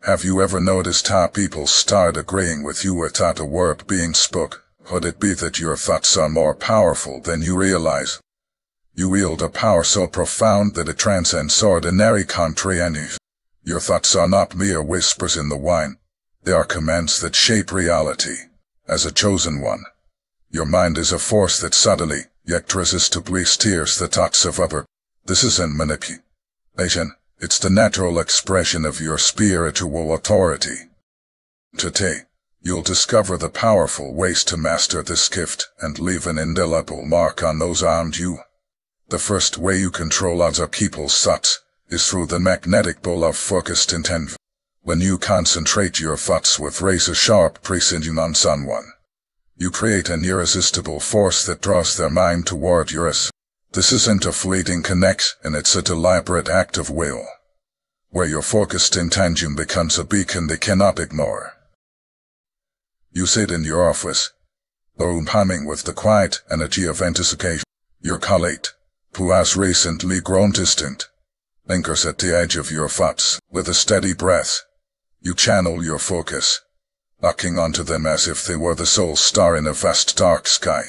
Have you ever noticed how people start agreeing with you without a word being spoke? Could it be that your thoughts are more powerful than you realize? You wield a power so profound that it transcends ordinary comprehension. Your thoughts are not mere whispers in the wind. They are commands that shape reality. As a chosen one, your mind is a force that subtly, yet irresistibly steers the thoughts of others. This isn't manipulation. It's the natural expression of your spiritual authority. Today, you'll discover the powerful ways to master this gift and leave an indelible mark on those around you. The first way you control other people's thoughts is through the magnetic pull of focused intent. When you concentrate your thoughts with razor-sharp precision on someone, you create an irresistible force that draws their mind toward yours. This isn't a fleeting connection, it's a deliberate act of will, where your focused intention becomes a beacon they cannot ignore. You sit in your office, the room humming with the quiet energy of anticipation. Your colleague, who has recently grown distant, lingers at the edge of your thoughts. With a steady breath, you channel your focus, locking onto them as if they were the sole star in a vast dark sky.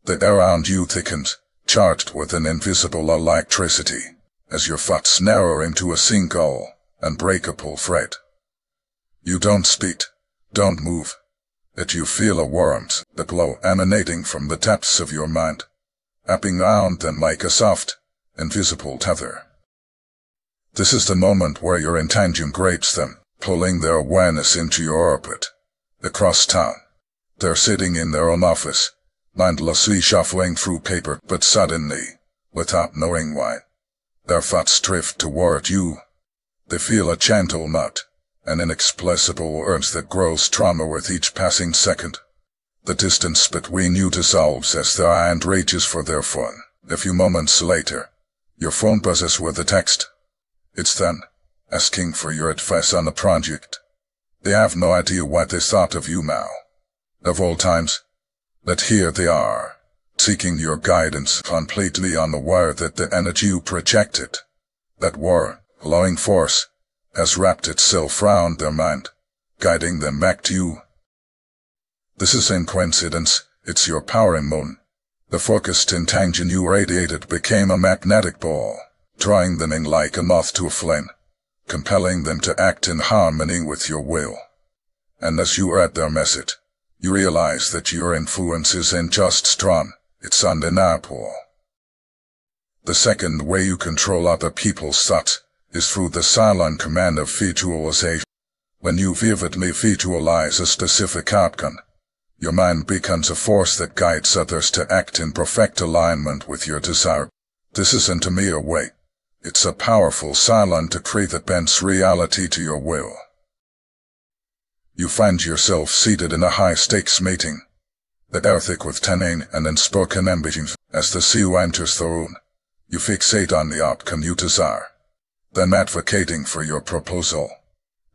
The air around you thickens, charged with an invisible electricity, as your thoughts narrow into a single, unbreakable thread. You don't speak, don't move, yet you feel a warmth, the glow emanating from the depths of your mind, wrapping around them like a soft, invisible tether. This is the moment where your intention grabs them, pulling their awareness into your orbit. Across town, they're sitting in their own office, mindlessly shuffling through paper, but suddenly, without knowing why, their thoughts drift toward you. They feel a gentle nut, an inexplicable urge that grows stronger with each passing second. The distance between you dissolves as their hand reaches for their phone. A few moments later, your phone buzzes with a text. It's them, asking for your advice on a project. They have no idea what they thought of you now. Of all times, but here they are, seeking your guidance, completely unaware that the energy you projected, that glowing force, has wrapped itself round their mind, guiding them back to you. This isn't coincidence, it's your power in motion. The focused intention you radiated became a magnetic ball, drawing them in like a moth to a flame, compelling them to act in harmony with your will. And as you read their message, you realize that your influence isn't just strong, it's undeniable. The second way you control other people's thoughts is through the silent command of visualization. When you vividly visualize a specific outcome, your mind becomes a force that guides others to act in perfect alignment with your desire. This isn't a mere way. It's a powerful silent decree that bends reality to your will. You find yourself seated in a high-stakes meeting, the air thick with tension and unspoken ambitions. As the CEO enters the room, you fixate on the outcome you desire, then advocating for your proposal,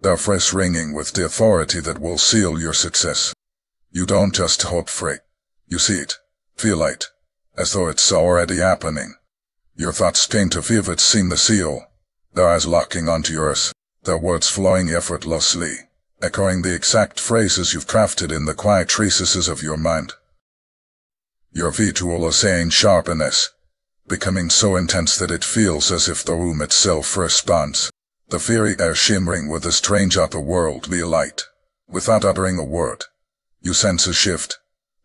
their phrase ringing with the authority that will seal your success. You don't just hope for it, you see it, feel it, as though it's already happening. Your thoughts paint a vivid scene, the seal, their eyes locking onto yours, their words flowing effortlessly, echoing the exact phrases you've crafted in the quiet recesses of your mind. Your visualization sharpness, becoming so intense that it feels as if the room itself responds, the fiery air shimmering with a strange otherworldly light. Without uttering a word, you sense a shift,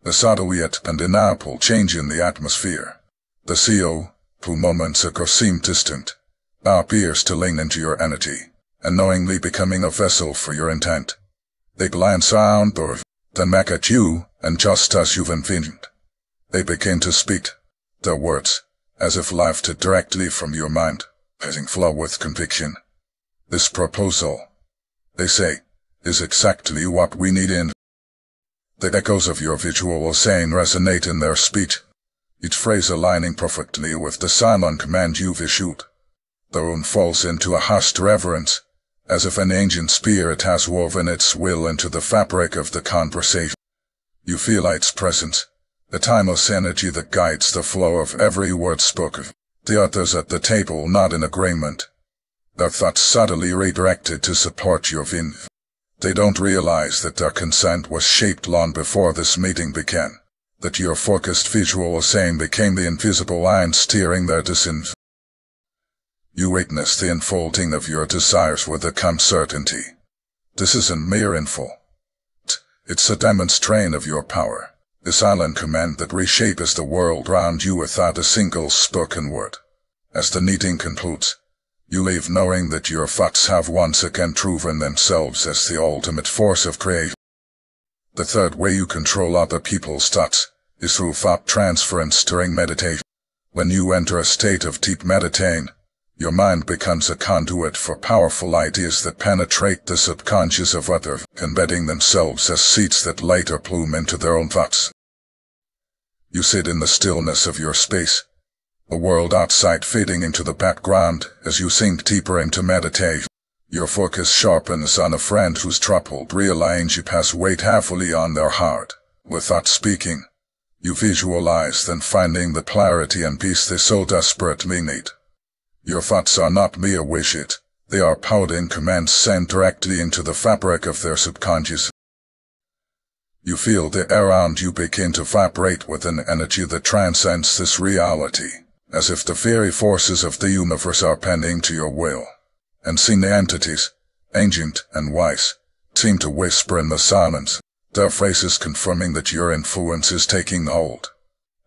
a subtle yet undeniable change in the atmosphere. The CEO, who moments ago seemed distant, now appears to lean into your energy, unknowingly becoming a vessel for your intent. They glance around or then back at you, and just as you've envisioned, they begin to speak. Their words, as if lifted directly from your mind, flow with conviction. This proposal, they say, is exactly what we need in. The echoes of your visualization resonate in their speech, each phrase aligning perfectly with the silent command you've issued. The room falls into a hushed reverence, as if an ancient spirit has woven its will into the fabric of the conversation. You feel its presence, the timeless energy that guides the flow of every word spoken. The others at the table nod in agreement, their thoughts subtly redirected to support your vin. They don't realize that their consent was shaped long before this meeting began, that your focused visual aim became the invisible line steering their decisions. You witness the unfolding of your desires with a calm certainty. This isn't mere info. It's a demonstration of your power, a silent command that reshapes the world around you without a single spoken word. As the meeting concludes, you leave knowing that your thoughts have once again proven themselves as the ultimate force of creation. The third way you control other people's thoughts is through thought transference during meditation. When you enter a state of deep meditation, your mind becomes a conduit for powerful ideas that penetrate the subconscious of others, embedding themselves as seeds that later bloom into their own thoughts. You sit in the stillness of your space, the world outside fading into the background as you sink deeper into meditation. Your focus sharpens on a friend who's troubled, realizing you pass weight heavily on their heart. Without speaking, you visualize them finding the clarity and peace they so desperately need. Your thoughts are not mere wishes, they are potent commands sent directly into the fabric of their subconscious. You feel the air around you begin to vibrate with an energy that transcends this reality, as if the very forces of the universe are bending to your will. Unseen entities, ancient and wise, seem to whisper in the silence, their faces confirming that your influence is taking hold.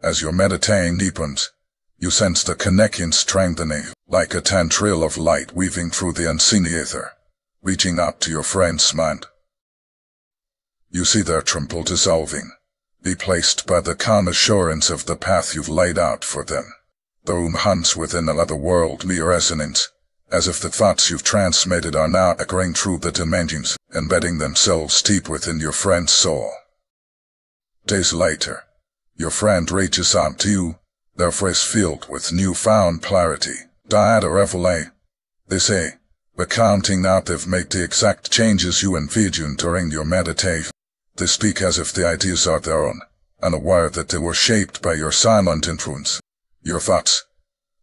As your meditating deepens, you sense the connection strengthening, like a tendril of light weaving through the unseen ether, reaching up to your friend's mind. You see their tremble dissolving, replaced by the calm assurance of the path you've laid out for them. The room hums within a otherworldly resonance, as if the thoughts you've transmitted are now echoing through the dimensions, embedding themselves deep within your friend's soul. Days later, your friend reaches out to you, their face filled with newfound clarity. Died a reveille. They say, recounting out they've made the exact changes you envisioned during your meditation. They speak as if the ideas are their own, unaware that they were shaped by your silent influence. Your thoughts,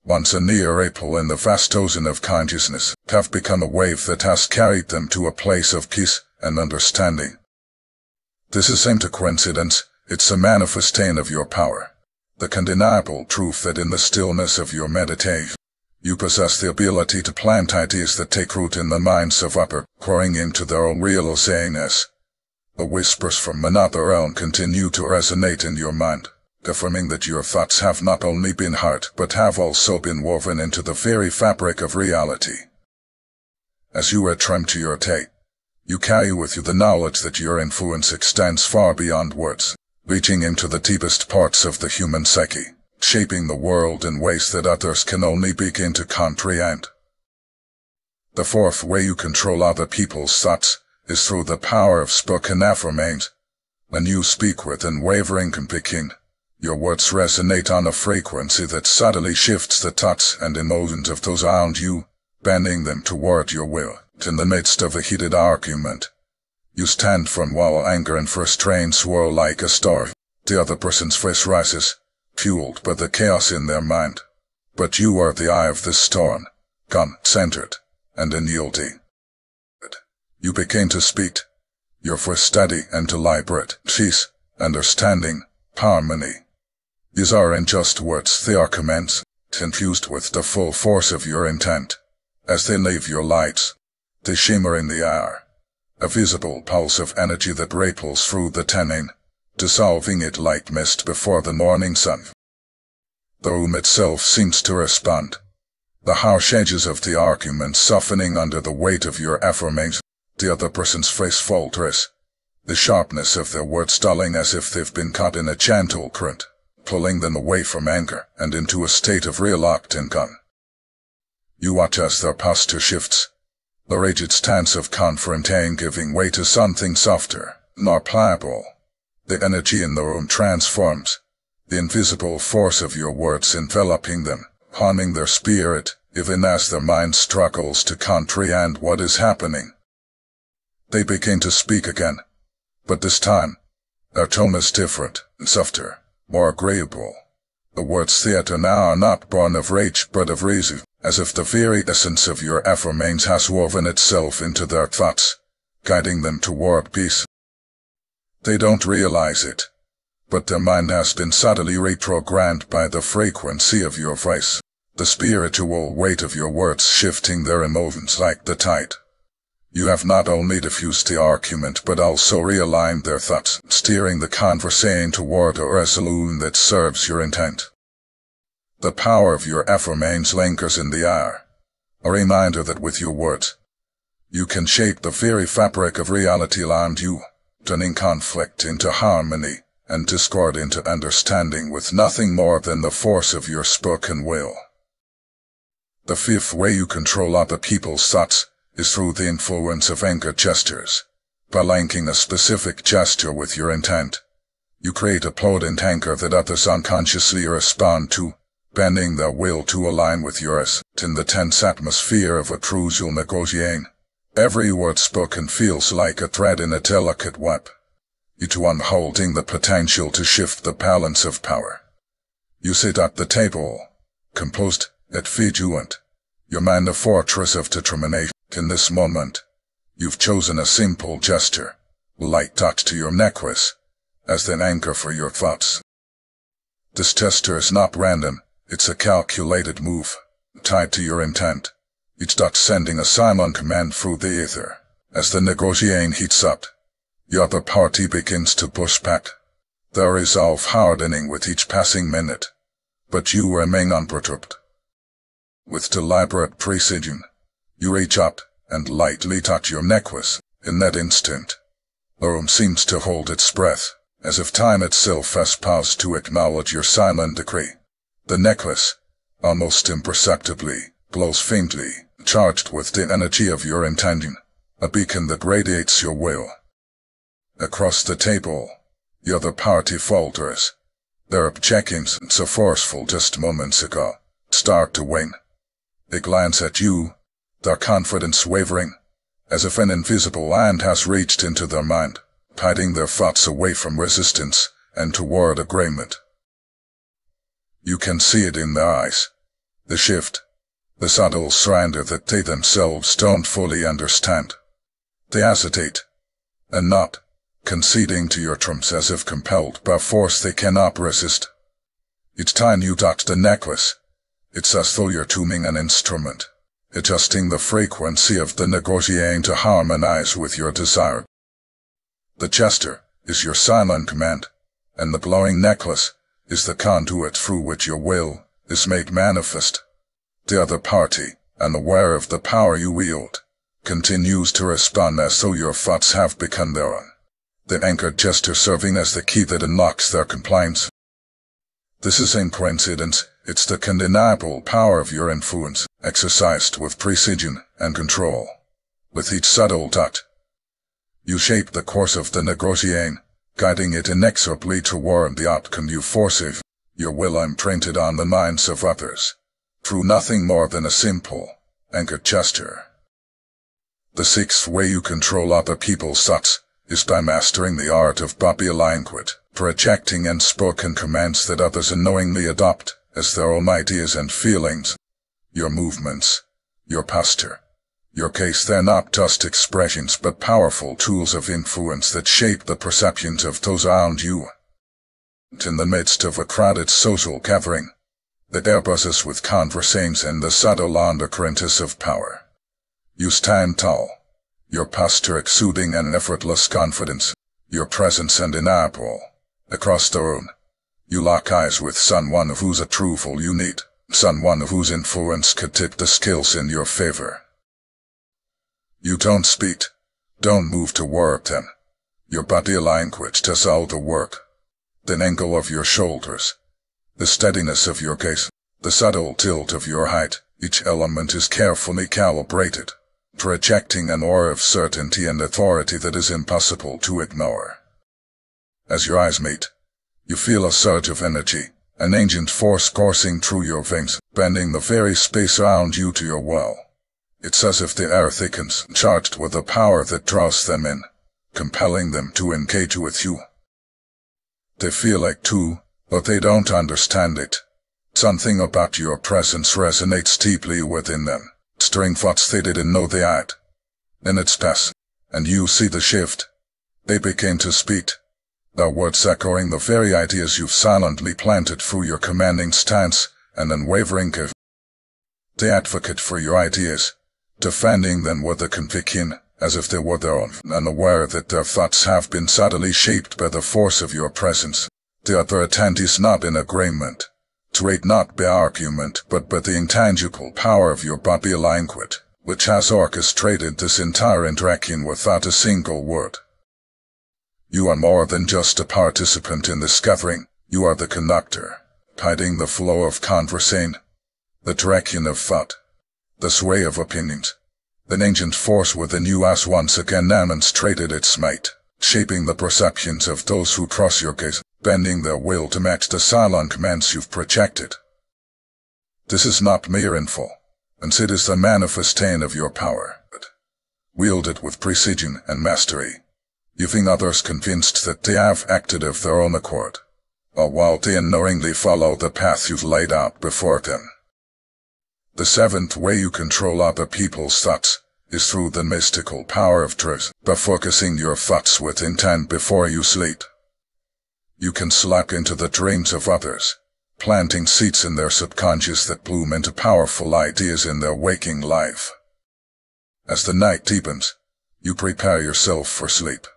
once a near ripple in the vast ocean of consciousness, have become a wave that has carried them to a place of peace and understanding. This isn't a coincidence, it's a manifestation of your power. The undeniable truth that in the stillness of your meditation, you possess the ability to plant ideas that take root in the minds of others, pouring into their own realizations. The whispers from another realm continue to resonate in your mind, affirming that your thoughts have not only been heard but have also been woven into the very fabric of reality. As you return to your day, you carry with you the knowledge that your influence extends far beyond words, reaching into the deepest parts of the human psyche, shaping the world in ways that others can only begin to comprehend. The fourth way you control other people's thoughts is through the power of spoken affirmations. When you speak with unwavering conviction, your words resonate on a frequency that subtly shifts the thoughts and emotions of those around you, bending them toward your will. In the midst of a heated argument, you stand firm while anger and frustration swirl like a storm. The other person's face rises, fueled by the chaos in their mind. But you are the eye of the storm, calm, centered, and unyielding. You begin to speak, your voice steady and deliberate, peace, understanding, harmony. These aren't just words, they are commands, infused with the full force of your intent. As they leave your lights, they shimmer in the air, a visible pulse of energy that ripples through the terrain, dissolving it like mist before the morning sun. The room itself seems to respond, the harsh edges of the argument softening under the weight of your affirmations. The other person's face falters, the sharpness of their words dulling as if they've been caught in a gentle current, pulling them away from anger and into a state of reluctant calm. You watch as their posture shifts, the rigid stance of confrontation giving way to something softer, more pliable. The energy in the room transforms, the invisible force of your words enveloping them, haunting their spirit, even as their mind struggles to comprehend what is happening. They begin to speak again, but this time, their tone is different, softer, more agreeable. The words theatre now are not born of rage but of reason, as if the very essence of your affirmations has woven itself into their thoughts, guiding them toward peace. They don't realize it, but their mind has been subtly reprogrammed by the frequency of your voice, the spiritual weight of your words shifting their emotions like the tide. You have not only diffused the argument but also realigned their thoughts, steering the conversation toward a resolution that serves your intent. The power of your affirmations lingers in the air, a reminder that with your words, you can shape the very fabric of reality around you, turning conflict into harmony and discord into understanding with nothing more than the force of your spoken will. The fifth way you control other people's thoughts is through the influence of anchor gestures. By linking a specific gesture with your intent, you create a potent anchor that others unconsciously respond to, bending their will to align with yours. In the tense atmosphere of a crucial negotiation, every word spoken feels like a thread in a delicate web, each one holding the potential to shift the balance of power. You sit at the table, composed, yet vigilant, your mind a fortress of determination. In this moment, you've chosen a simple gesture, a light touch to your necklace, as an anchor for your thoughts. This gesture is not random, it's a calculated move, tied to your intent, each dot sending a silent command through the ether. As the negotiation heats up, the other party begins to push back, their resolve hardening with each passing minute, but you remain unperturbed. With deliberate precision, you reach up and lightly touch your necklace. In that instant, the room seems to hold its breath, as if time itself has paused to acknowledge your silent decree. The necklace, almost imperceptibly, glows faintly, charged with the energy of your intention, a beacon that radiates your will. Across the table, the other party falters. Their objections, so forceful just moments ago, start to wane. They glance at you, their confidence wavering, as if an invisible hand has reached into their mind, guiding their thoughts away from resistance and toward agreement. You can see it in their eyes. The shift, the subtle surrender that they themselves don't fully understand. They hesitate, and nod, conceding to your terms as if compelled by force they cannot resist. Each time you touch the necklace, it's as though you're tuning an instrument, adjusting the frequency of the negotiating to harmonize with your desire. The gesture is your silent command, and the glowing necklace is the conduit through which your will is made manifest. The other party, unaware of the power you wield, continues to respond as though your thoughts have become their own, the anchor gesture serving as the key that unlocks their compliance. This isn't coincidence, it's the undeniable power of your influence, exercised with precision and control. With each subtle touch, you shape the course of the negotiation, guiding it inexorably toward the outcome you foresee. Your will imprinted on the minds of others, through nothing more than a simple, anchored gesture. The sixth way you control other people's thoughts is by mastering the art of body language, projecting unspoken commands that others unknowingly adopt as their own ideas and feelings. Your movements, your posture, your gaze, they're not just expressions but powerful tools of influence that shape the perceptions of those around you. In the midst of a crowded social gathering, that air buzzes with conversations and the subtle undercurrents of power, you stand tall, your posture exuding an effortless confidence, your presence undeniable. Across the room, you lock eyes with someone who's a true fool you need, someone whose influence could tip the scales in your favor. You don't speak, don't move toward them. Your body language does all the work. The angle of your shoulders, the steadiness of your gaze, the subtle tilt of your head, each element is carefully calibrated, projecting an aura of certainty and authority that is impossible to ignore. As your eyes meet, you feel a surge of energy, an ancient force coursing through your veins, bending the very space around you to your will. It's as if the air thickens, charged with a power that draws them in, compelling them to engage with you. They feel it too, but they don't understand it. Something about your presence resonates deeply within them, stirring thoughts they didn't know they had. Minutes pass, and you see the shift. They begin to speak, their words echoing the very ideas you've silently planted through your commanding stance and unwavering give. They advocate for your ideas, defending them with a conviction, as if they were their own, unaware that their thoughts have been subtly shaped by the force of your presence. The other attendees nod in agreement, swayed not by argument but by the intangible power of your body language, which has orchestrated this entire interaction without a single word. You are more than just a participant in this gathering, you are the conductor, guiding the flow of conversation, the direction of thought, the sway of opinions. An ancient force within you has once again demonstrated its might, shaping the perceptions of those who cross your gaze, bending their will to match the silent commands you've projected. This is not mere info, and it is the manifestation of your power, but wielded with precision and mastery, leaving others convinced that they have acted of their own accord, or while they unknowingly follow the path you've laid out before them. The seventh way you control other people's thoughts is through the mystical power of truth, by focusing your thoughts with intent before you sleep. You can slip into the dreams of others, planting seeds in their subconscious that bloom into powerful ideas in their waking life. As the night deepens, you prepare yourself for sleep.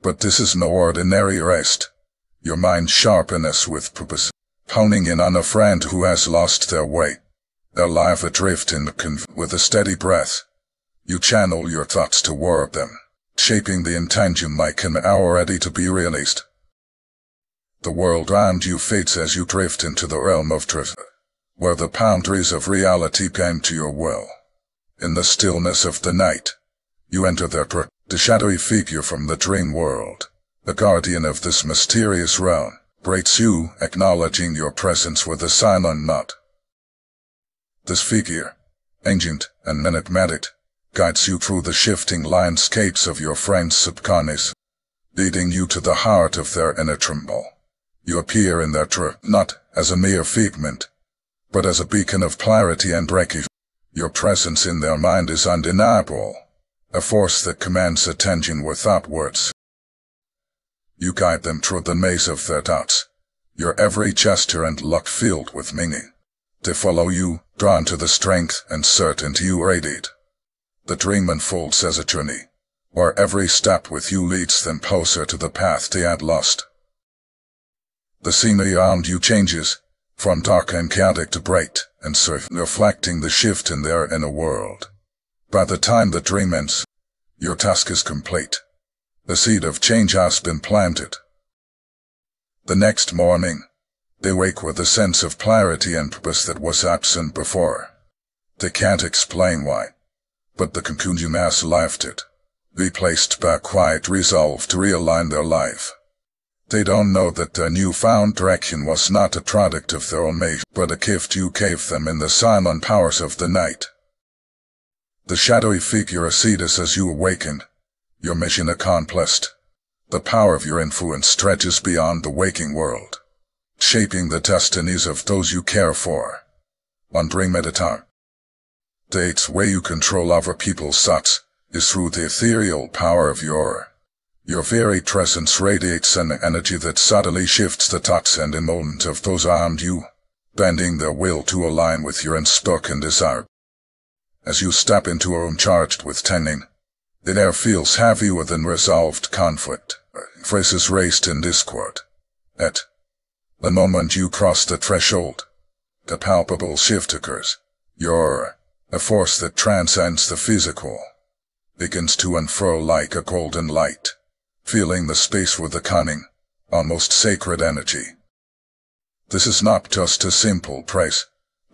But this is no ordinary rest. Your mind sharpens with purpose, honing in on a friend who has lost their way, their life adrift in the with a steady breath. You channel your thoughts toward them, shaping the intention like an hour ready to be released. The world around you fades as you drift into the realm of truth, where the boundaries of reality come to your will. In the stillness of the night, you enter the shadowy figure from the dream world, the guardian of this mysterious realm, greets you, acknowledging your presence with a silent nod. This figure, ancient and enigmatic, guides you through the shifting landscapes of your friend's subconscious, leading you to the heart of their inner tremble. You appear in their truth, not as a mere figment, but as a beacon of clarity and recognition. Your presence in their mind is undeniable, a force that commands attention without words. You guide them through the maze of their thoughts, your every gesture and look filled with meaning. They follow you, drawn to the strength and certainty you radiate. The dream unfolds as a journey, where every step with you leads them closer to the path they had lost. The scenery around you changes, from dark and chaotic to bright and serene, reflecting the shift in their inner world. By the time the dream ends, your task is complete. The seed of change has been planted. The next morning, they wake with a sense of clarity and purpose that was absent before. They can't explain why, but the conclusion has left it, replaced by a quiet resolve to realign their life. They don't know that their newfound direction was not a product of their own make, but a gift you gave them in the silent powers of the night. The shadowy figure acedes as you awaken, your mission accomplished. The power of your influence stretches beyond the waking world, shaping the destinies of those you care for, one dream at a time. The eighth way you control other people's thoughts is through the ethereal power of your very presence radiates an energy that subtly shifts the thoughts and emotions of those around you, bending their will to align with your unspoken desire. As you step into a room charged with tension, the air feels heavy with unresolved conflict, phrases raised in discord. At the moment you cross the threshold, the palpable shift occurs. A force that transcends the physical begins to unfurl like a golden light, filling the space with a cunning, almost sacred energy. This is not just a simple praise.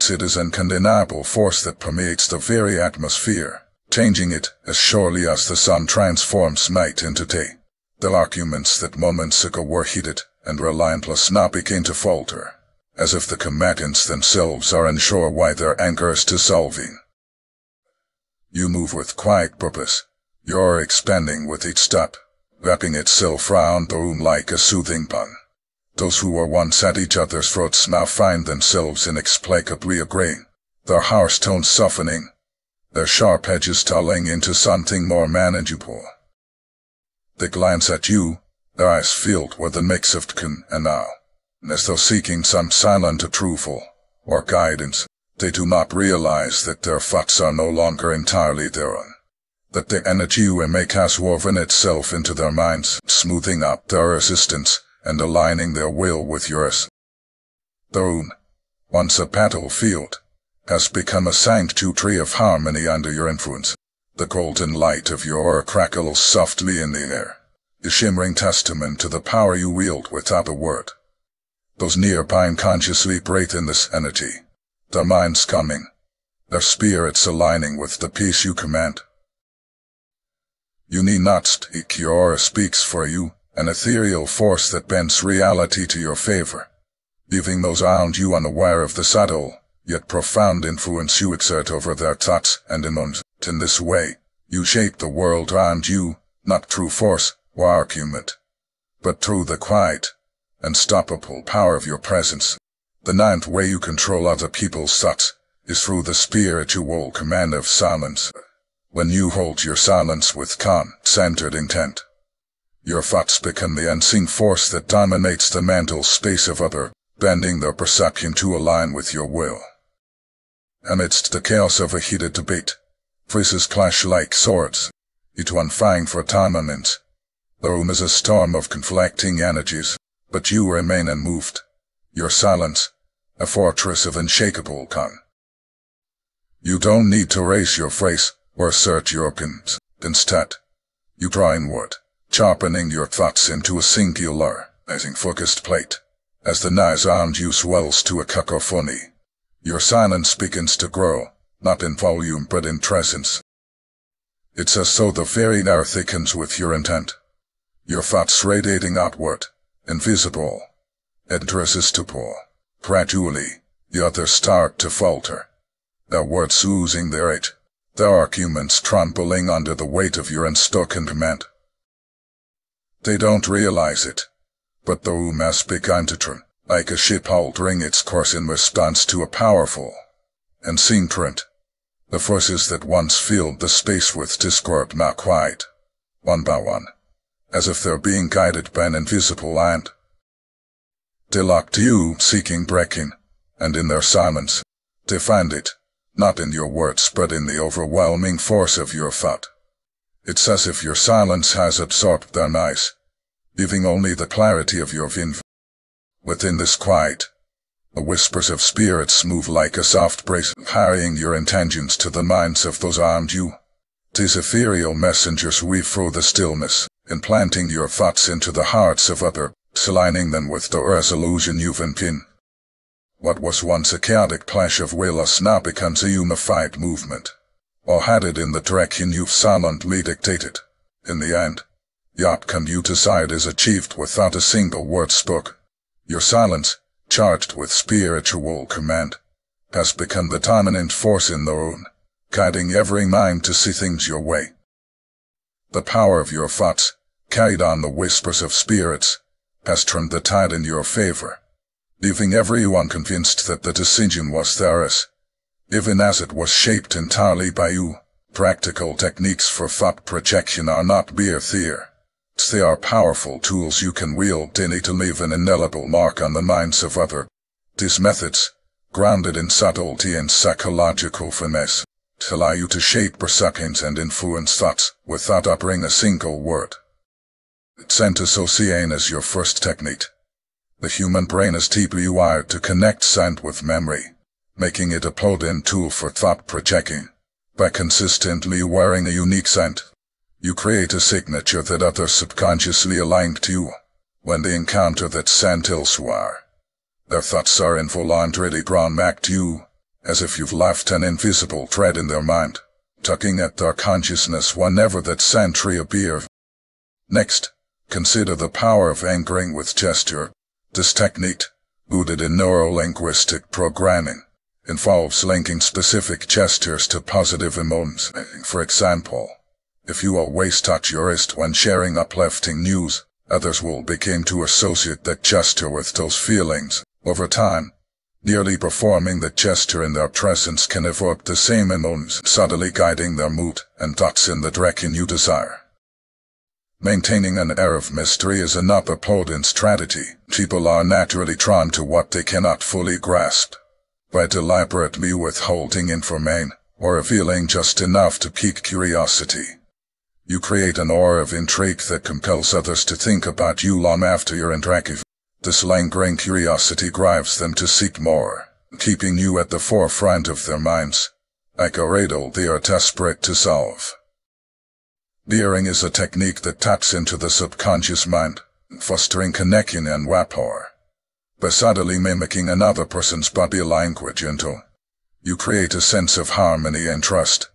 It is an undeniable force that permeates the very atmosphere, changing it as surely as the sun transforms night into day. The arguments that moments ago were heated and relentless now begin to falter, as if the combatants themselves are unsure why their anger is dissolving. You move with quiet purpose, your expanding with each step, wrapping itself round the room like a soothing bun. Those who were once at each other's throats now find themselves inexplicably agreeing, their harsh tones softening, their sharp edges dulling into something more manageable. They glance at you, their eyes filled with a mix of tkin and awe, and as though seeking some silent approval or guidance. They do not realize that their thoughts are no longer entirely their own, that the energy you emit has woven itself into their minds, smoothing out their resistance and aligning their will with yours. The room, once a battlefield, has become a sanctuary of harmony under your influence. The golden light of your aura crackles softly in the air, a shimmering testament to the power you wield without a word. Those nearby unconsciously breathe in this energy, their minds coming, their spirits aligning with the peace you command. You need not speak, your aura speaks for you, an ethereal force that bends reality to your favor, leaving those around you unaware of the subtle, yet profound influence you exert over their thoughts and emotions. In this way, you shape the world around you, not through force or argument, but through the quiet, unstoppable power of your presence. The ninth way you control other people's thoughts is through the spiritual command of silence. When you hold your silence with calm, centered intent, your thoughts become the unseen force that dominates the mental space of others, bending their perception to align with your will. Amidst the chaos of a heated debate, voices clash like swords, each one vying for dominance. The room is a storm of conflicting energies, but you remain unmoved. Your silence, a fortress of unshakable calm. You don't need to raise your voice or assert your opinions. Instead, you draw inward, sharpening your thoughts into a singular, focused plate. As the noise around you swells to a cacophony, your silence begins to grow, not in volume but in presence. It's as though the very air thickens with your intent, your thoughts radiating outward, invisible, irresistible. Gradually, the others start to falter, their words losing their edge, their arguments trembling under the weight of your unspoken command. They don't realize it, but the room has begun to turn, like a ship altering its course in response to a powerful, unseen current. The forces that once filled the space with discord now quiet, one by one, as if they're being guided by an invisible hand. They look to you, seeking breaking, and in their silence, they find it, not in your words but in the overwhelming force of your thought. It's as if your silence has absorbed their noise, leaving only the clarity of your vision. Within this quiet, the whispers of spirits move like a soft breeze, carrying your intentions to the minds of those around you. These ethereal messengers weave through the stillness, implanting your thoughts into the hearts of others, aligning them with the resolution you've impinned. What was once a chaotic clash of wills now becomes a unified movement, all headed in the direction you've silently dictated. In the end, the outcome you decide is achieved without a single word spoken. Your silence, charged with spiritual command, has become the dominant force in the room, guiding every mind to see things your way. The power of your thoughts, carried on the whispers of spirits, has turned the tide in your favor, leaving everyone convinced that the decision was theirs, even as it was shaped entirely by you. Practical techniques for thought projection are not mere theory. They are powerful tools you can wield daily to leave an indelible mark on the minds of others. These methods, grounded in subtlety and psychological finesse, allow you to shape perceptions and influence thoughts without uttering a single word. Scent association is your first technique. The human brain is deeply wired to connect scent with memory, making it a potent tool for thought projecting. By consistently wearing a unique scent, you create a signature that others subconsciously align to you. When they encounter that scent elsewhere, their thoughts are involuntarily drawn back to you, as if you've left an invisible thread in their mind, tugging at their consciousness whenever that scent reappears. Next, consider the power of anchoring with gesture. This technique, rooted in neuro-linguistic programming, involves linking specific gestures to positive emotions. For example, if you always touch your wrist when sharing uplifting news, Others will begin to associate that gesture with those feelings. Over time, nearly performing the gesture in their presence can evoke the same emotions, subtly guiding their mood and thoughts in the direction you desire. Maintaining an air of mystery is another potent strategy. People are naturally drawn to what they cannot fully grasp. By deliberately withholding information, or revealing just enough to pique curiosity, you create an aura of intrigue that compels others to think about you long after your interaction. This lingering curiosity drives them to seek more, keeping you at the forefront of their minds, like a riddle they are desperate to solve. Beering is a technique that taps into the subconscious mind, fostering connection and rapport. By subtly mimicking another person's body language and tone, you create a sense of harmony and trust.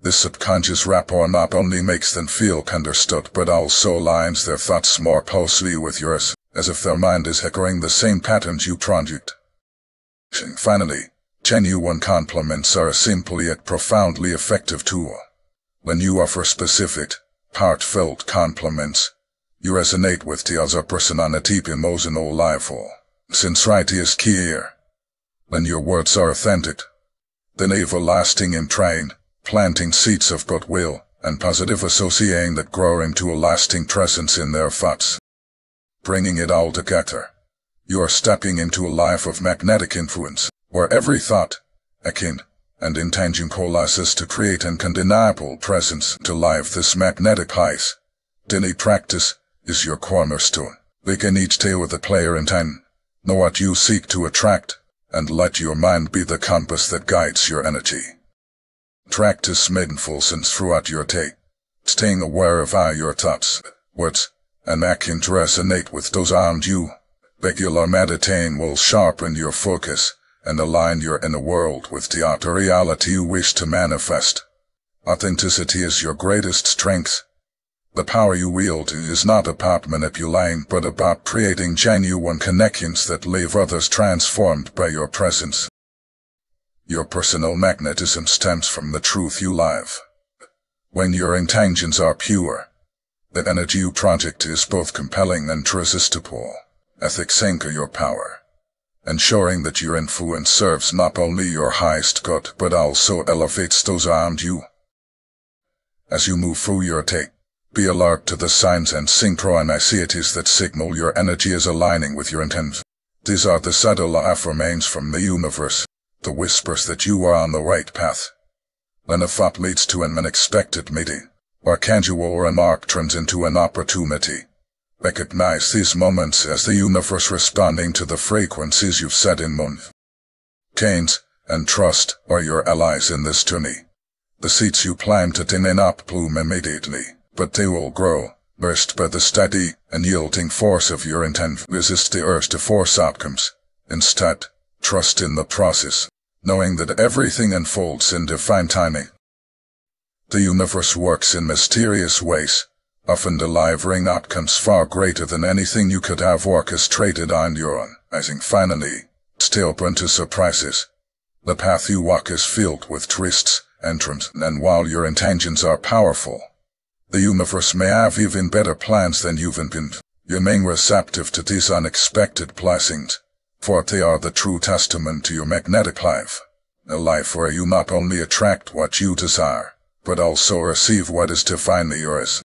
This subconscious rapport not only makes them feel understood but also aligns their thoughts more closely with yours, as if their mind is echoing the same patterns you project. Finally, genuine compliments are a simple yet profoundly effective tool. When you offer specific, heartfelt compliments, you resonate with the other person on a deep emotional level. Sincerity is key here. When your words are authentic, they leave a lasting imprint, planting seeds of goodwill and positive associating that grow into a lasting presence in their thoughts. Bringing it all together, you are stepping into a life of magnetic influence, where every thought, action, and intention coalesces to create an undeniable presence to life. This magnetic ice, daily practice, is your cornerstone. Begin each day with a clear intent. Know what you seek to attract, and let your mind be the compass that guides your energy. Practice mindfulness throughout your day, staying aware of how your thoughts, words, and actions resonate with those around you. Regular meditating will sharpen your focus and align your inner world with the outer reality you wish to manifest. Authenticity is your greatest strength. The power you wield is not about manipulating but about creating genuine connections that leave others transformed by your presence. Your personal magnetism stems from the truth you live. When your intentions are pure, the energy you project is both compelling and irresistible. Ethics anchor your power, ensuring that your influence serves not only your highest good but also elevates those around you. As you move through your day, be alert to the signs and synchronicities that signal your energy is aligning with your intent. These are the subtle affirmations from the universe, the whispers that you are on the right path. When a thought leads to an unexpected meeting, or casual remark turns into an opportunity, recognize these moments as the universe responding to the frequencies you've set in motion. Gains and trust are your allies in this journey. The seeds you plant today may not bloom immediately, but they will grow, nourished by the steady and yielding force of your intent. Resist the urge to force outcomes. Instead, trust in the process, knowing that everything unfolds in divine timing. The universe works in mysterious ways, often delivering outcomes far greater than anything you could have orchestrated on your own. Finally, stay open to surprises. The path you walk is filled with twists and turns, and while your intentions are powerful, the universe may have even better plans than you've intended. Remain receptive to these unexpected blessings, for they are the true testament to your magnetic life. A life where you not only attract what you desire, but also receive what is divinely yours.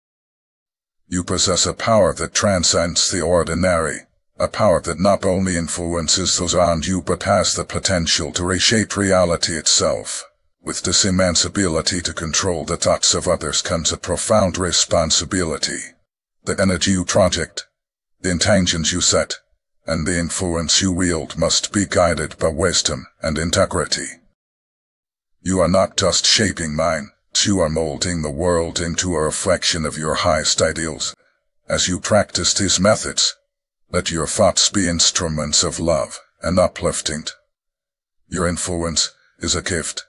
You possess a power that transcends the ordinary, a power that not only influences those around you but has the potential to reshape reality itself. With this immense ability to control the thoughts of others comes a profound responsibility. The energy you project, the intentions you set, and the influence you wield must be guided by wisdom and integrity. You are not just shaping minds, you are molding the world into a reflection of your highest ideals. As you practice these methods, let your thoughts be instruments of love and uplifting. Your influence is a gift,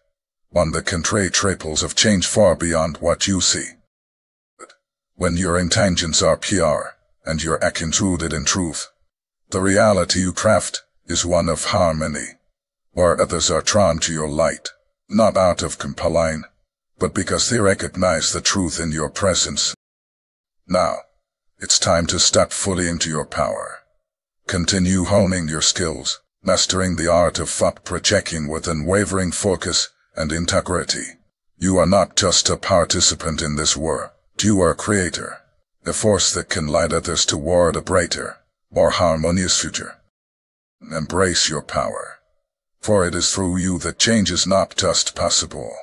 one that can create ripples of change far beyond what you see. But when your intentions are pure, and your actions rooted in truth, the reality you craft is one of harmony, where others are drawn to your light, not out of compelling, but because they recognize the truth in your presence. Now, It's time to step fully into your power. Continue honing your skills, mastering the art of thought projecting with unwavering focus and integrity. You are not just a participant in this war, you are a creator, a force that can lead others toward a brighter, more harmonious future. Embrace your power, for it is through you that change is not just possible,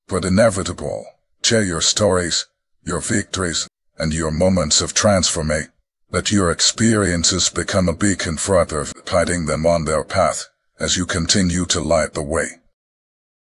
but inevitable. Share your stories, your victories, and your moments of transformation. Let your experiences become a beacon for others, guiding them on their path as you continue to light the way.